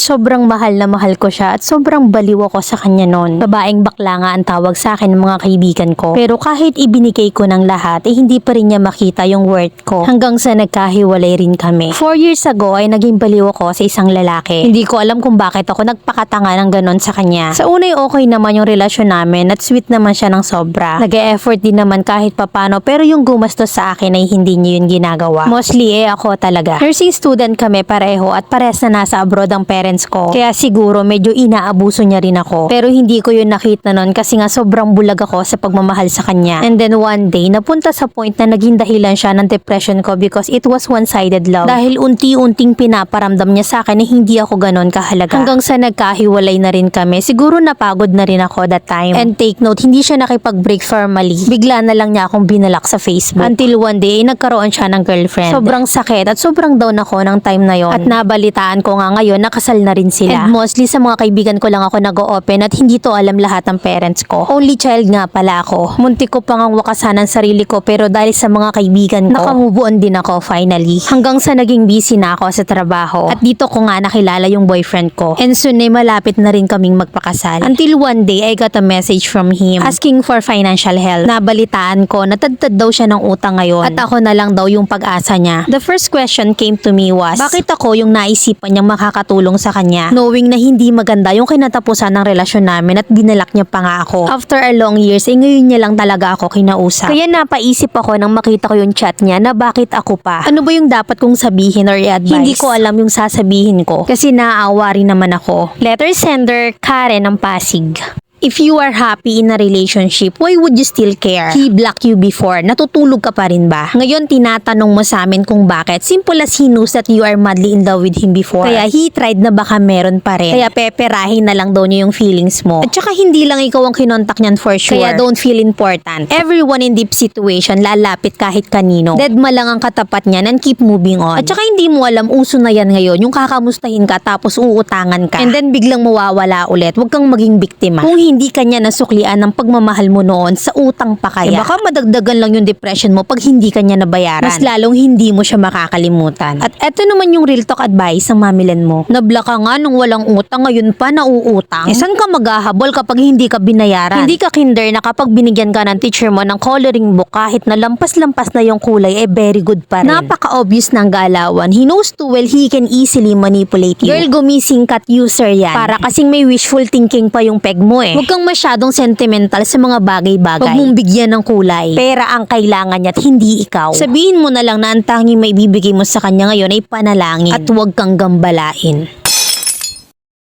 sobrang mahal na mahal ko siya at sobrang baliw ako sa kanya noon. Babaeng bakla nga ang tawag sa akin ng mga kaibigan ko. Pero kahit ibinigay ko ng lahat, hindi pa rin niya makita yung worth ko. Hanggang sa nagkahiwalay rin kami. 4 years ago ay naging baliw ako sa isang lalaki. Hindi ko alam kung bakit ako nagpakatanga ng ganon sa kanya. Sa unay okay naman yung relasyon namin at sweet naman siya ng sobra. Nag-e-effort din naman kahit papano, pero yung gumastos sa akin ay hindi niya yun ginagawa. Mostly ako talaga. Nursing student kami pareho at pares na nasa abroad ang parents ko. Kaya siguro medyo inaabuso niya rin ako. Pero hindi ko yun nakita nun kasi nga sobrang bulag ako sa pagmamahal sa kanya. And then one day, napunta sa point na naging dahilan siya ng depression ko because it was one-sided love. Dahil unti-unting pinaparamdam niya sa akin na hindi ako ganon kahalaga. Hanggang sa nagkahiwalay na rin kami. Siguro napagod na rin ako that time. And take note, hindi siya nakipag-break formally. Bigla na lang niya akong binalak sa Facebook. Until one day, nagkaroon siya ng girlfriend. Sobrang sakit at sobrang down ako ng time na yon. At nabalitaan ko nga ngayon, nakasal na rin sila. And mostly sa mga kaibigan ko lang ako nag-o-open at hindi to alam lahat ng parents ko. Only child nga pala ako. Muntik ko pang ang wakasan ang sarili ko pero dahil sa mga kaibigan ko, nakamove on din ako finally. Hanggang sa naging busy na ako sa trabaho. At dito ko nga nakilala yung boyfriend ko. And soon ay malapit na rin kaming magpakasal. Until one day, I got a message from him asking for financial help. Nabalitaan ko, natadtad daw siya ng utang ngayon. At ako na lang daw yung pag-asa niya. The first question came to me was, bakit ako yung naisipan niyang makakatulong sa kanya? Knowing na hindi maganda yung kinatapusan ng relasyon namin at binalak niya pa nga ako. After a long years, ngayon niya lang talaga ako kinausap. Kaya napaisip ako nang makita ko yung chat niya na bakit ako pa? Ano ba yung dapat kong sabihin or i-advise? Hindi ko alam yung sasabihin ko kasi naaawa rin naman ako. Letter sender, Karen ng Pasig. If you are happy in a relationship, why would you still care? He blocked you before. Natutulog ka pa rin ba? Ngayon, tinatanong mo sa amin kung bakit. Simple as he knows that you are madly in love with him before. Kaya he tried na baka meron pa rin. Kaya peperahin na lang daw niya yung feelings mo. At saka hindi lang ikaw ang kinontak niyan for sure. Kaya don't feel important. Everyone in deep situation lalapit kahit kanino. Deadma lang ang katapat niyan and keep moving on. At saka hindi mo alam, uso na yan ngayon. Yung kakamustahin ka tapos uutangan ka. And then biglang mawawala ulit. Huwag kang maging biktima. Kung hindi kanya nasuklian ng pagmamahal mo noon, sa utang pa kaya. Baka madagdagan lang yung depression mo pag hindi kanya nabayaran. Mas lalong hindi mo siya makakalimutan. At eto naman yung real talk advice ng mamilen mo. Nablock ka nga nung walang utang, ngayon pa nauutang. Saan ka maghahabol kapag hindi ka binayaran? Hindi ka kinder na kapag binigyan ka ng teacher mo ng coloring book kahit na lampas-lampas na yung kulay, very good pa rin. Napaka-obvious ng galawan. He knows too well he can easily manipulate you. Girl, gumising kat user yan. Para kasing may wishful thinking pa yung peg mo eh. Huwag kang masyadong sentimental sa mga bagay-bagay. Huwag mong bigyan ng kulay. Pera ang kailangan niya at hindi ikaw. Sabihin mo na lang na ang tanging may bibigay mo sa kanya ngayon ay panalangin at huwag kang gambalain.